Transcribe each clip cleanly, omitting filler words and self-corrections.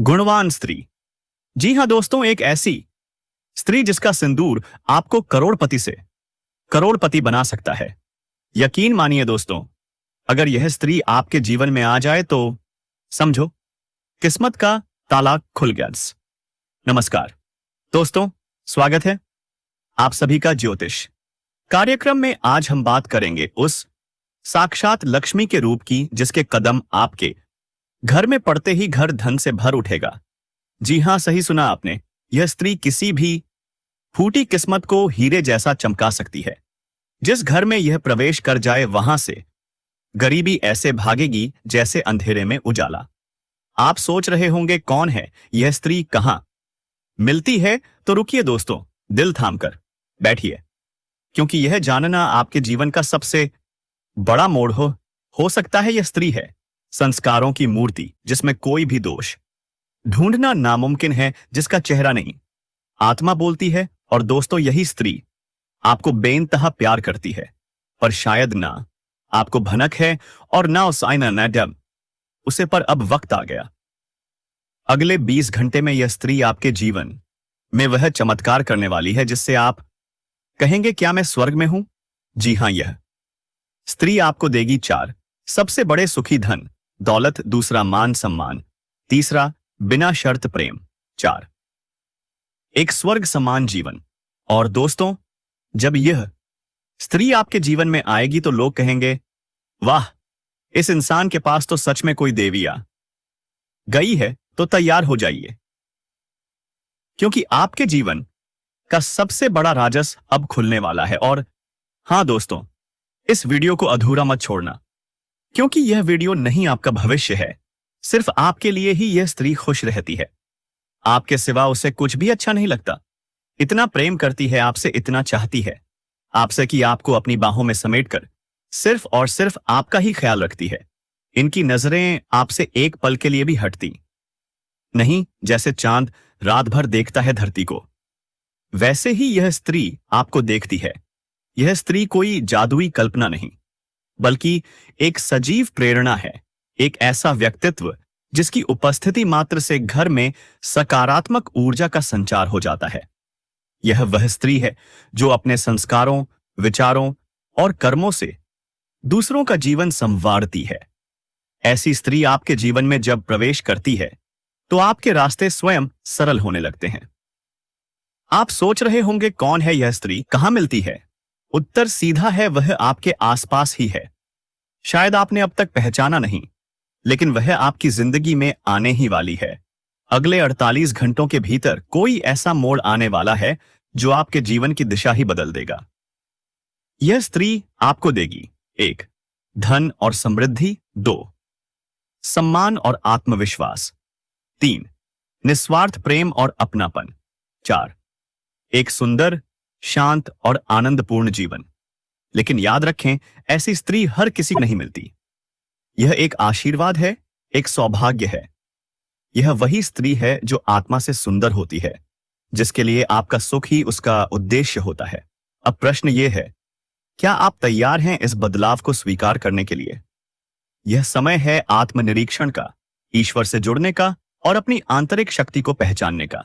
गुणवान स्त्री। जी हां दोस्तों, एक ऐसी स्त्री जिसका सिंदूर आपको करोड़पति बना सकता है। यकीन मानिए दोस्तों, अगर यह स्त्री आपके जीवन में आ जाए तो समझो किस्मत का ताला खुल गया। नमस्कार दोस्तों, स्वागत है आप सभी का ज्योतिष कार्यक्रम में। आज हम बात करेंगे उस साक्षात लक्ष्मी के रूप की जिसके कदम आपके घर में पड़ते ही घर धन से भर उठेगा। जी हां, सही सुना आपने। यह स्त्री किसी भी फूटी किस्मत को हीरे जैसा चमका सकती है। जिस घर में यह प्रवेश कर जाए वहां से गरीबी ऐसे भागेगी जैसे अंधेरे में उजाला। आप सोच रहे होंगे कौन है यह स्त्री, कहां मिलती है? तो रुकिए दोस्तों, दिल थामकर बैठिए, क्योंकि यह जानना आपके जीवन का सबसे बड़ा मोड़ हो सकता है। यह स्त्री है संस्कारों की मूर्ति, जिसमें कोई भी दोष ढूंढना नामुमकिन है, जिसका चेहरा नहीं आत्मा बोलती है। और दोस्तों, यही स्त्री आपको बेइंतहा प्यार करती है, पर शायद ना आपको भनक है और ना उस आईना न डब उसे। पर अब वक्त आ गया। अगले 20 घंटे में यह स्त्री आपके जीवन में वह चमत्कार करने वाली है जिससे आप कहेंगे, क्या मैं स्वर्ग में हूं? जी हां, यह स्त्री आपको देगी 4 सबसे बड़े सुखी धन दौलत, दूसरा मान सम्मान, तीसरा बिना शर्त प्रेम, 4 एक स्वर्ग समान जीवन। और दोस्तों, जब यह स्त्री आपके जीवन में आएगी तो लोग कहेंगे, वाह, इस इंसान के पास तो सच में कोई देवी आ गई है। तो तैयार हो जाइए, क्योंकि आपके जीवन का सबसे बड़ा राजस अब खुलने वाला है। और हां दोस्तों, इस वीडियो को अधूरा मत छोड़ना, क्योंकि यह वीडियो नहीं आपका भविष्य है। सिर्फ आपके लिए ही यह स्त्री खुश रहती है। आपके सिवा उसे कुछ भी अच्छा नहीं लगता। इतना प्रेम करती है आपसे, इतना चाहती है आपसे कि आपको अपनी बाहों में समेटकर सिर्फ और सिर्फ आपका ही ख्याल रखती है। इनकी नजरें आपसे एक पल के लिए भी हटती नहीं। जैसे चांद रात भर देखता है धरती को, वैसे ही यह स्त्री आपको देखती है। यह स्त्री कोई जादुई कल्पना नहीं, बल्कि एक सजीव प्रेरणा है। एक ऐसा व्यक्तित्व जिसकी उपस्थिति मात्र से घर में सकारात्मक ऊर्जा का संचार हो जाता है। यह वह स्त्री है जो अपने संस्कारों, विचारों और कर्मों से दूसरों का जीवन संवारती है। ऐसी स्त्री आपके जीवन में जब प्रवेश करती है तो आपके रास्ते स्वयं सरल होने लगते हैं। आप सोच रहे होंगे, कौन है यह स्त्री, कहां मिलती है? उत्तर सीधा है, वह आपके आसपास ही है। शायद आपने अब तक पहचाना नहीं, लेकिन वह आपकी जिंदगी में आने ही वाली है। अगले 48 घंटों के भीतर कोई ऐसा मोड़ आने वाला है जो आपके जीवन की दिशा ही बदल देगा। यह स्त्री आपको देगी 1 धन और समृद्धि, 2 सम्मान और आत्मविश्वास, 3 निस्वार्थ प्रेम और अपनापन, 4 एक सुंदर, शांत और आनंदपूर्ण जीवन। लेकिन याद रखें, ऐसी स्त्री हर किसी को नहीं मिलती। यह एक आशीर्वाद है, एक सौभाग्य है। यह वही स्त्री है जो आत्मा से सुंदर होती है, जिसके लिए आपका सुख ही उसका उद्देश्य होता है। अब प्रश्न यह है, क्या आप तैयार हैं इस बदलाव को स्वीकार करने के लिए? यह समय है आत्मनिरीक्षण का, ईश्वर से जुड़ने का और अपनी आंतरिक शक्ति को पहचानने का।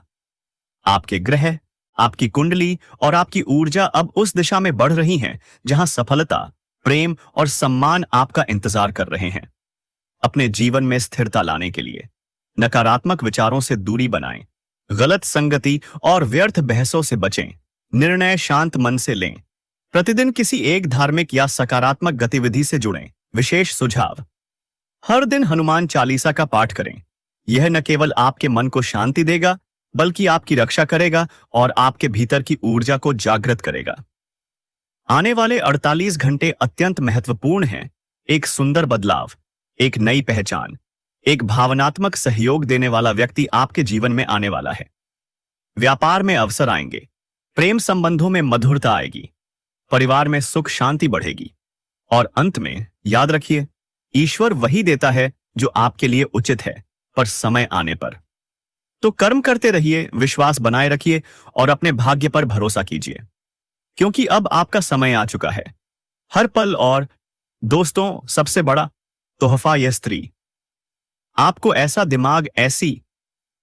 आपके ग्रह, आपकी कुंडली और आपकी ऊर्जा अब उस दिशा में बढ़ रही हैं जहां सफलता, प्रेम और सम्मान आपका इंतजार कर रहे हैं। अपने जीवन में स्थिरता लाने के लिए नकारात्मक विचारों से दूरी बनाएं, गलत संगति और व्यर्थ बहसों से बचें, निर्णय शांत मन से लें, प्रतिदिन किसी एक धार्मिक या सकारात्मक गतिविधि से जुड़ें। विशेष सुझाव, हर दिन हनुमान चालीसा का पाठ करें। यह न केवल आपके मन को शांति देगा, बल्कि आपकी रक्षा करेगा और आपके भीतर की ऊर्जा को जागृत करेगा। आने वाले 48 घंटे अत्यंत महत्वपूर्ण हैं। एक सुंदर बदलाव, एक नई पहचान, एक भावनात्मक सहयोग देने वाला व्यक्ति आपके जीवन में आने वाला है। व्यापार में अवसर आएंगे, प्रेम संबंधों में मधुरता आएगी, परिवार में सुख शांति बढ़ेगी। और अंत में याद रखिए, ईश्वर वही देता है जो आपके लिए उचित है, पर समय आने पर। तो कर्म करते रहिए, विश्वास बनाए रखिए और अपने भाग्य पर भरोसा कीजिए, क्योंकि अब आपका समय आ चुका है। हर पल। और दोस्तों, सबसे बड़ा तोहफा यह स्त्री आपको ऐसा दिमाग, ऐसी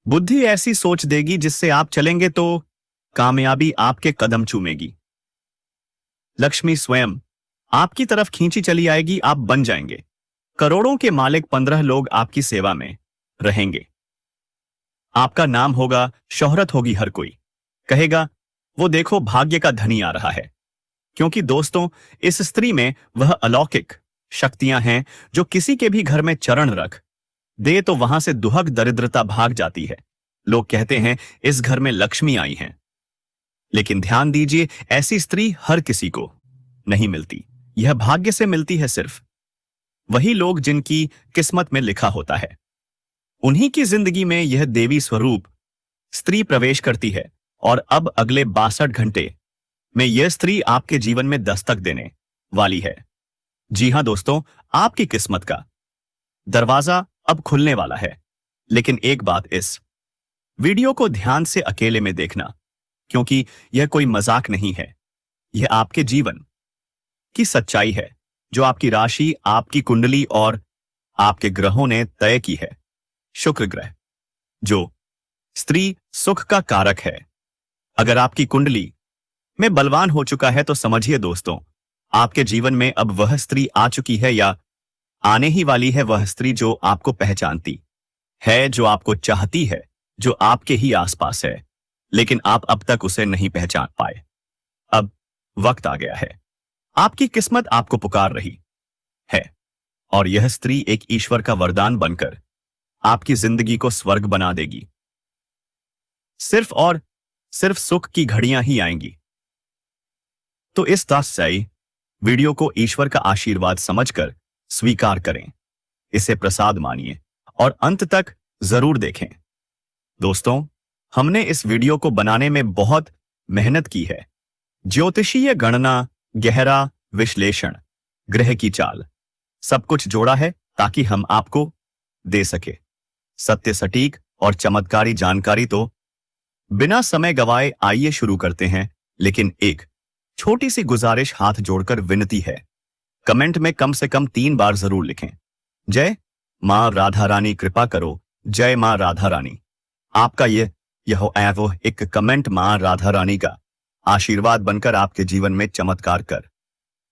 बुद्धि ऐसी सोच देगी जिससे आप चलेंगे तो कामयाबी आपके कदम चूमेगी। लक्ष्मी स्वयं आपकी तरफ खींची चली आएगी, आप बन जाएंगे करोड़ों के मालिक। 15 लोग आपकी सेवा में रहेंगे। आपका नाम होगा, शोहरत होगी, हर कोई कहेगा वो देखो भाग्य का धनी आ रहा है। क्योंकि दोस्तों, इस स्त्री में वह अलौकिक शक्तियां हैं जो किसी के भी घर में चरण रख दे तो वहां से दुहक दरिद्रता भाग जाती है। लोग कहते हैं इस घर में लक्ष्मी आई हैं, लेकिन ध्यान दीजिए, ऐसी स्त्री हर किसी को नहीं मिलती। यह भाग्य से मिलती है सिर्फ वही लोग जिनकी किस्मत में लिखा होता है। उन्हीं की जिंदगी में यह देवी स्वरूप स्त्री प्रवेश करती है और अब अगले 62 घंटे में यह स्त्री आपके जीवन में दस्तक देने वाली है। जी हां दोस्तों, आपकी किस्मत का दरवाजा अब खुलने वाला है। लेकिन एक बात, इस वीडियो को ध्यान से अकेले में देखना, क्योंकि यह कोई मजाक नहीं है। यह आपके जीवन की सच्चाई है जो आपकी राशि, आपकी कुंडली और आपके ग्रहों ने तय की है। शुक्र ग्रह जो स्त्री सुख का कारक है, अगर आपकी कुंडली में बलवान हो चुका है तो समझिए दोस्तों, आपके जीवन में अब वह स्त्री आ चुकी है या आने ही वाली है। वह स्त्री जो आपको पहचानती है, जो आपको चाहती है, जो आपके ही आसपास है, लेकिन आप अब तक उसे नहीं पहचान पाए। अब वक्त आ गया है। आपकी किस्मत आपको पुकार रही है और यह स्त्री एक ईश्वर का वरदान बनकर आपकी जिंदगी को स्वर्ग बना देगी। सिर्फ और सिर्फ सुख की घड़ियां ही आएंगी। तो इस दास्ताई वीडियो को ईश्वर का आशीर्वाद समझकर स्वीकार करें, इसे प्रसाद मानिए और अंत तक जरूर देखें। दोस्तों, हमने इस वीडियो को बनाने में बहुत मेहनत की है। ज्योतिषीय गणना, गहरा विश्लेषण, ग्रह की चाल, सब कुछ जोड़ा है ताकि हम आपको दे सके सत्य, सटीक और चमत्कारी जानकारी। तो बिना समय गवाए आइए शुरू करते हैं। लेकिन एक छोटी सी गुजारिश, हाथ जोड़कर विनती है, कमेंट में कम से कम 3 बार जरूर लिखें, जय मां राधा रानी, कृपा करो, जय मां राधा रानी। आपका यह एक कमेंट मां राधा रानी का आशीर्वाद बनकर आपके जीवन में चमत्कार कर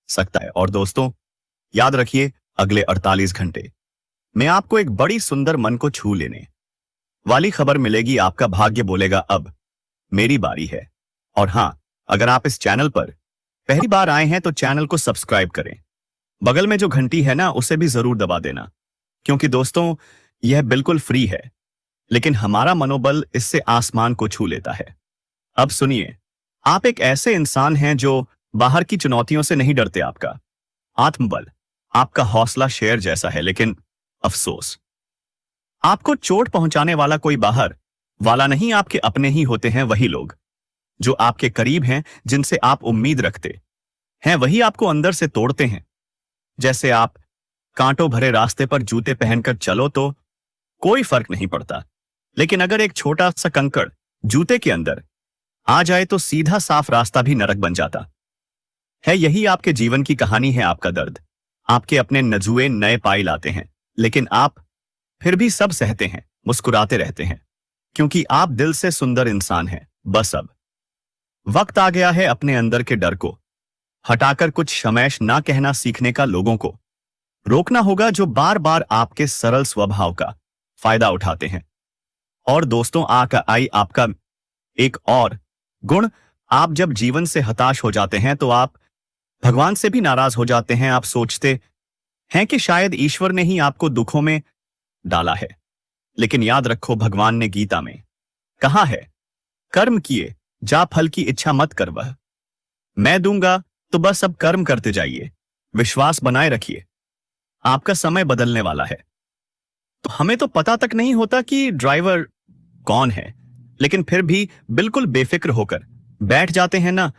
सकता है। और दोस्तों, याद रखिए, अगले 48 घंटे में आपको एक बड़ी सुंदर, मन को छू लेने वाली खबर मिलेगी। आपका भाग्य बोलेगा अब मेरी बारी है। और हां, अगर आप इस चैनल पर पहली बार आए हैं तो चैनल को सब्सक्राइब करें। बगल में जो घंटी है ना, उसे भी जरूर दबा देना, क्योंकि दोस्तों यह बिल्कुल फ्री है, लेकिन हमारा मनोबल इससे आसमान को छू लेता है। अब सुनिए, आप एक ऐसे इंसान हैं जो बाहर की चुनौतियों से नहीं डरते। आपका आत्मबल, आपका हौसला शेर जैसा है, लेकिन अफसोस, आपको चोट पहुंचाने वाला कोई बाहर वाला नहीं, आपके अपने ही होते हैं। वही लोग जो आपके करीब हैं, जिनसे आप उम्मीद रखते हैं, वही आपको अंदर से तोड़ते हैं। जैसे आप कांटों भरे रास्ते पर जूते पहनकर चलो तो कोई फर्क नहीं पड़ता, लेकिन अगर एक छोटा सा कंकड़ जूते के अंदर आ जाए तो सीधा साफ रास्ता भी नरक बन जाता है। यही आपके जीवन की कहानी है। आपका दर्द आपके अपने नजुए नए पाई लाते हैं, लेकिन आप फिर भी सब सहते हैं, मुस्कुराते रहते हैं, क्योंकि आप दिल से सुंदर इंसान हैं। बस अब वक्त आ गया है अपने अंदर के डर को हटाकर कुछ शमैश ना कहना सीखने का। लोगों को रोकना होगा जो बार बार आपके सरल स्वभाव का फायदा उठाते हैं। और दोस्तों, आपका एक और गुण, आप जब जीवन से हताश हो जाते हैं तो आप भगवान से भी नाराज हो जाते हैं। आप सोचते हैं कि शायद ईश्वर ने ही आपको दुखों में डाला है, लेकिन याद रखो, भगवान ने गीता में कहा है, कर्म किए जा फल की इच्छा मत कर, वह मैं दूंगा। तो बस अब कर्म करते जाइए, विश्वास बनाए रखिए, आपका समय बदलने वाला है। तो हमें तो पता तक नहीं होता कि ड्राइवर कौन है, लेकिन फिर भी बिल्कुल बेफिक्र होकर बैठ जाते हैं ना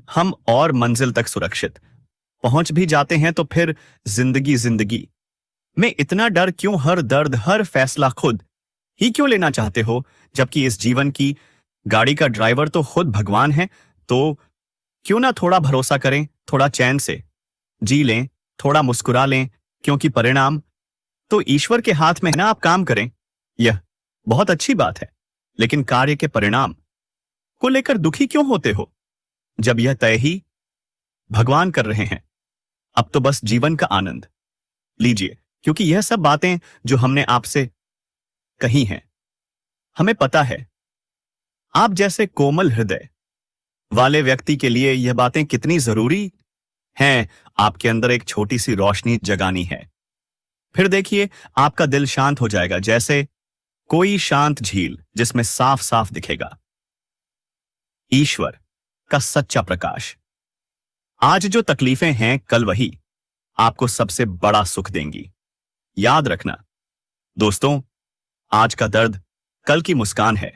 हम, और मंजिल तक सुरक्षित पहुंच भी जाते हैं। तो फिर जिंदगी में इतना डर क्यों? हर दर्द, हर फैसला खुद ही क्यों लेना चाहते हो, जबकि इस जीवन की गाड़ी का ड्राइवर तो खुद भगवान है। तो क्यों ना थोड़ा भरोसा करें, थोड़ा चैन से जी लें, थोड़ा मुस्कुरा लें, क्योंकि परिणाम तो ईश्वर के हाथ में है ना। आप काम करें, यह बहुत अच्छी बात है। लेकिन कार्य के परिणाम को लेकर दुखी क्यों होते हो, जब यह तय ही भगवान कर रहे हैं? अब तो बस जीवन का आनंद लीजिए, क्योंकि यह सब बातें जो हमने आपसे कही हैं, हमें पता है आप जैसे कोमल हृदय वाले व्यक्ति के लिए यह बातें कितनी जरूरी हैं। आपके अंदर एक छोटी सी रोशनी जगानी है, फिर देखिए आपका दिल शांत हो जाएगा, जैसे कोई शांत झील जिसमें साफ साफ दिखेगा ईश्वर का सच्चा प्रकाश। आज जो तकलीफें हैं, कल वही आपको सबसे बड़ा सुख देंगी। याद रखना दोस्तों, आज का दर्द कल की मुस्कान है।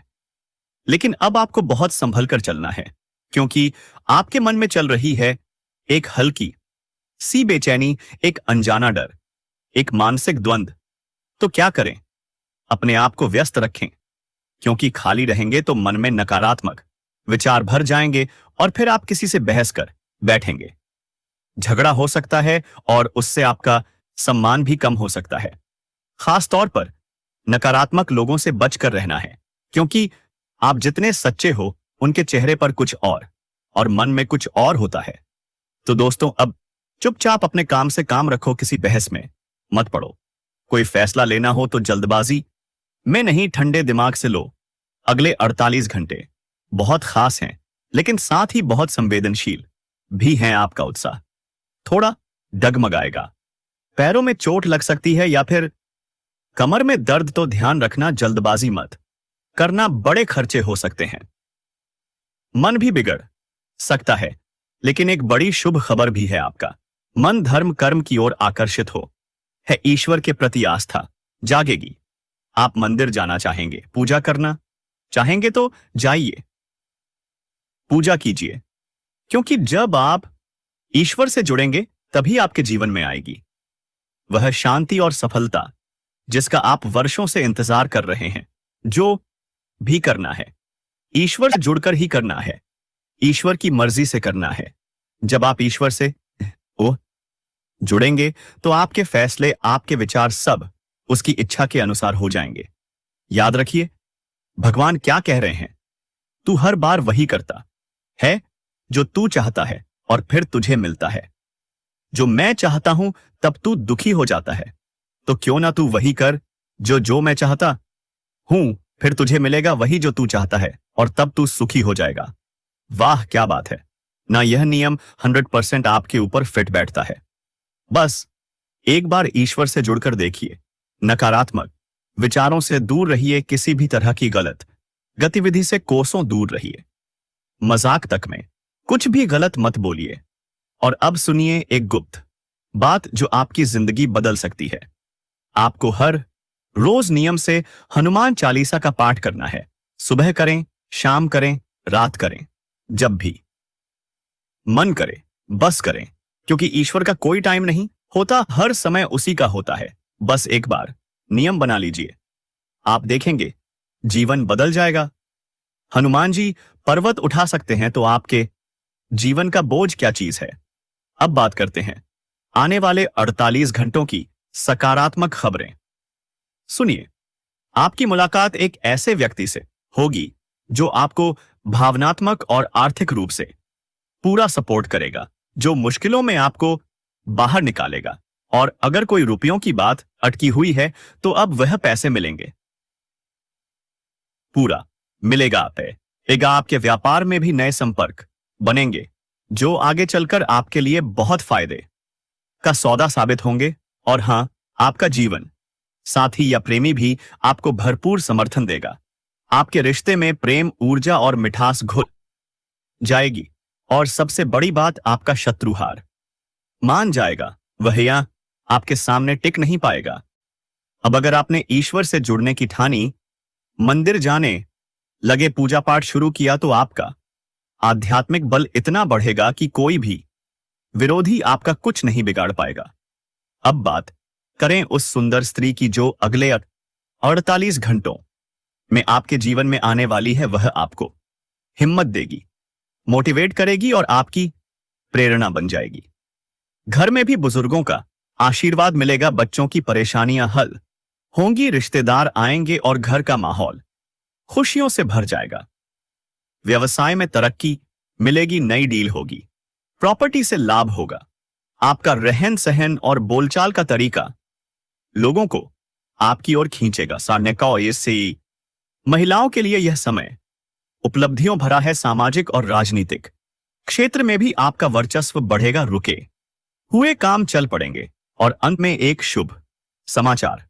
लेकिन अब आपको बहुत संभल कर चलना है, क्योंकि आपके मन में चल रही है एक हल्की सी बेचैनी, एक अनजाना डर, एक मानसिक द्वंद्व। तो क्या करें? अपने आप को व्यस्त रखें, क्योंकि खाली रहेंगे तो मन में नकारात्मक विचार भर जाएंगे और फिर आप किसी से बहस कर बैठेंगे। झगड़ा हो सकता है और उससे आपका सम्मान भी कम हो सकता है। खास तौर पर नकारात्मक लोगों से बचकर रहना है, क्योंकि आप जितने सच्चे हो उनके चेहरे पर कुछ और मन में कुछ और होता है। तो दोस्तों, अब चुपचाप अपने काम से काम रखो, किसी बहस में मत पड़ो। कोई फैसला लेना हो तो जल्दबाजी में नहीं, ठंडे दिमाग से लो। अगले 48 घंटे बहुत खास हैं, लेकिन साथ ही बहुत संवेदनशील भी हैं। आपका उत्साह थोड़ा डगमगाएगा, पैरों में चोट लग सकती है या फिर कमर में दर्द, तो ध्यान रखना जल्दबाजी मत करना, बड़े खर्चे हो सकते हैं। मन भी बिगड़ सकता है, लेकिन एक बड़ी शुभ खबर भी है। आपका मन धर्म कर्म की ओर आकर्षित हो है, ईश्वर के प्रति आस्था जागेगी। आप मंदिर जाना चाहेंगे, पूजा करना चाहेंगे तो जाइए, पूजा कीजिए, क्योंकि जब आप ईश्वर से जुड़ेंगे तभी आपके जीवन में आएगी वह शांति और सफलता जिसका आप वर्षों से इंतजार कर रहे हैं। जो भी करना है ईश्वर से जुड़कर ही करना है, ईश्वर की मर्जी से करना है। जब आप ईश्वर से जुड़ेंगे तो आपके फैसले, आपके विचार सब उसकी इच्छा के अनुसार हो जाएंगे। याद रखिए, भगवान क्या कह रहे हैं? तू हर बार वही करता है जो तू चाहता है और फिर तुझे मिलता है जो मैं चाहता हूं, तब तू दुखी हो जाता है। तो क्यों ना तू वही कर जो मैं चाहता हूं, फिर तुझे मिलेगा वही जो तू चाहता है और तब तू सुखी हो जाएगा। वाह क्या बात है ना। यह नियम 100% आपके ऊपर फिट बैठता है। बस एक बार ईश्वर से जुड़कर देखिए, नकारात्मक विचारों से दूर रहिए, किसी भी तरह की गलत गतिविधि से कोसों दूर रहिए, मजाक तक में कुछ भी गलत मत बोलिए। और अब सुनिए एक गुप्त बात जो आपकी जिंदगी बदल सकती है। आपको हर रोज नियम से हनुमान चालीसा का पाठ करना है। सुबह करें, शाम करें, रात करें, जब भी मन करे बस करें, क्योंकि ईश्वर का कोई टाइम नहीं होता, हर समय उसी का होता है। बस एक बार नियम बना लीजिए, आप देखेंगे जीवन बदल जाएगा। हनुमान जी पर्वत उठा सकते हैं, तो आपके जीवन का बोझ क्या चीज है? अब बात करते हैं आने वाले 48 घंटों की सकारात्मक खबरें। सुनिए, आपकी मुलाकात एक ऐसे व्यक्ति से होगी जो आपको भावनात्मक और आर्थिक रूप से पूरा सपोर्ट करेगा, जो मुश्किलों में आपको बाहर निकालेगा। और अगर कोई रुपयों की बात अटकी हुई है तो अब वह पैसे मिलेंगे, पूरा मिलेगा। आपके व्यापार में भी नए संपर्क बनेंगे जो आगे चलकर आपके लिए बहुत फायदे का सौदा साबित होंगे। और हां, आपका जीवन साथी या प्रेमी भी आपको भरपूर समर्थन देगा। आपके रिश्ते में प्रेम, ऊर्जा और मिठास घुल जाएगी। और सबसे बड़ी बात, आपका शत्रु हार मान जाएगा, वह यहां आपके सामने टिक नहीं पाएगा। अब अगर आपने ईश्वर से जुड़ने की ठानी, मंदिर जाने लगे, पूजा पाठ शुरू किया, तो आपका आध्यात्मिक बल इतना बढ़ेगा कि कोई भी विरोधी आपका कुछ नहीं बिगाड़ पाएगा। अब बात करें उस सुंदर स्त्री की जो अगले 48 घंटों में आपके जीवन में आने वाली है। वह आपको हिम्मत देगी, मोटिवेट करेगी और आपकी प्रेरणा बन जाएगी। घर में भी बुजुर्गों का आशीर्वाद मिलेगा, बच्चों की परेशानियां हल होंगी, रिश्तेदार आएंगे और घर का माहौल खुशियों से भर जाएगा। व्यवसाय में तरक्की मिलेगी, नई डील होगी, प्रॉपर्टी से लाभ होगा। आपका रहन सहन और बोलचाल का तरीका लोगों को आपकी ओर खींचेगा। से महिलाओं के लिए यह समय उपलब्धियों भरा है। सामाजिक और राजनीतिक क्षेत्र में भी आपका वर्चस्व बढ़ेगा। रुके हुए काम चल पड़ेंगे। और अंत में एक शुभ समाचार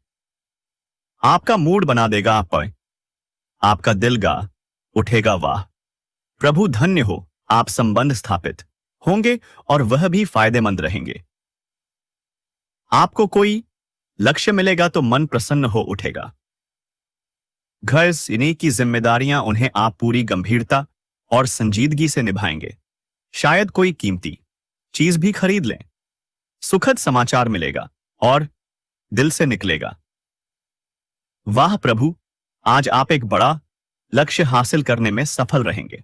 आपका मूड बना देगा। आपका दिल गा उठेगा, वाह प्रभु धन्य हो। आप संबंध स्थापित होंगे और वह भी फायदेमंद रहेंगे। आपको कोई लक्ष्य मिलेगा तो मन प्रसन्न हो उठेगा। घर इन्हीं की जिम्मेदारियां उन्हें आप पूरी गंभीरता और संजीदगी से निभाएंगे। शायद कोई कीमती चीज भी खरीद लें। सुखद समाचार मिलेगा और दिल से निकलेगा, वाह प्रभु, आज आप एक बड़ा लक्ष्य हासिल करने में सफल रहेंगे।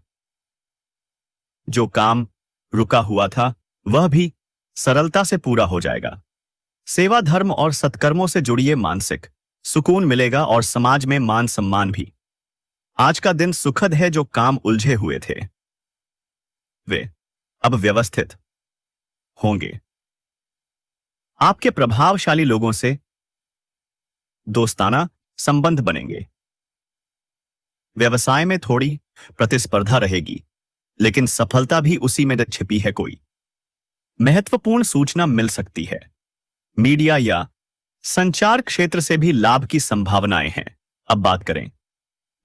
जो काम रुका हुआ था वह भी सरलता से पूरा हो जाएगा। सेवा, धर्म और सत्कर्मों से जुड़िए, मानसिक सुकून मिलेगा और समाज में मान सम्मान भी। आज का दिन सुखद है। जो काम उलझे हुए थे वे अब व्यवस्थित होंगे। आपके प्रभावशाली लोगों से दोस्ताना संबंध बनेंगे। व्यवसाय में थोड़ी प्रतिस्पर्धा रहेगी, लेकिन सफलता भी उसी में छिपी है। कोई महत्वपूर्ण सूचना मिल सकती है। मीडिया या संचार क्षेत्र से भी लाभ की संभावनाएं हैं। अब बात करें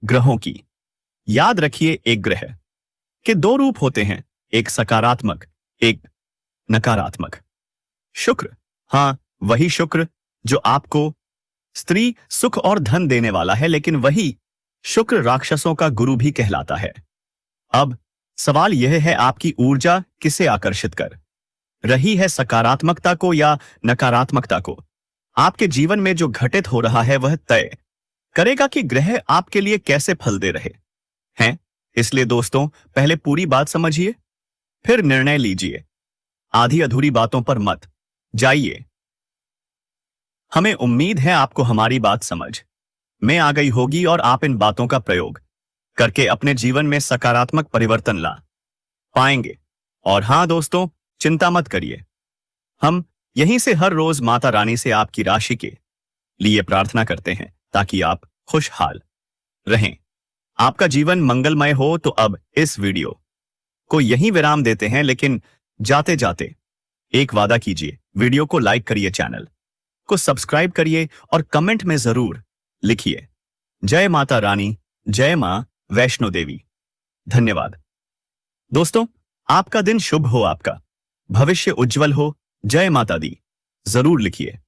ग्रहों की। याद रखिए, एक ग्रह के दो रूप होते हैं, एक सकारात्मक, एक नकारात्मक। शुक्र, हां वही शुक्र जो आपको स्त्री सुख और धन देने वाला है, लेकिन वही शुक्र राक्षसों का गुरु भी कहलाता है। अब सवाल यह है, आपकी ऊर्जा किसे आकर्षित कर रही है, सकारात्मकता को या नकारात्मकता को? आपके जीवन में जो घटित हो रहा है वह तय करेगा कि ग्रह आपके लिए कैसे फल दे रहे हैं। इसलिए दोस्तों, पहले पूरी बात समझिए, फिर निर्णय लीजिए। आधी अधूरी बातों पर मत जाइए। हमें उम्मीद है आपको हमारी बात समझ में आ गई होगी और आप इन बातों का प्रयोग करके अपने जीवन में सकारात्मक परिवर्तन ला पाएंगे। और हां दोस्तों, चिंता मत करिए, हम यहीं से हर रोज माता रानी से आपकी राशि के लिए प्रार्थना करते हैं ताकि आप खुशहाल रहें, आपका जीवन मंगलमय हो। तो अब इस वीडियो को यहीं विराम देते हैं, लेकिन जाते जाते एक वादा कीजिए, वीडियो को लाइक करिए, चैनल को सब्सक्राइब करिए और कमेंट में जरूर लिखिए, जय माता रानी, जय मां वैष्णो देवी। धन्यवाद दोस्तों, आपका दिन शुभ हो, आपका भविष्य उज्जवल हो। जय माता दी जरूर लिखिए।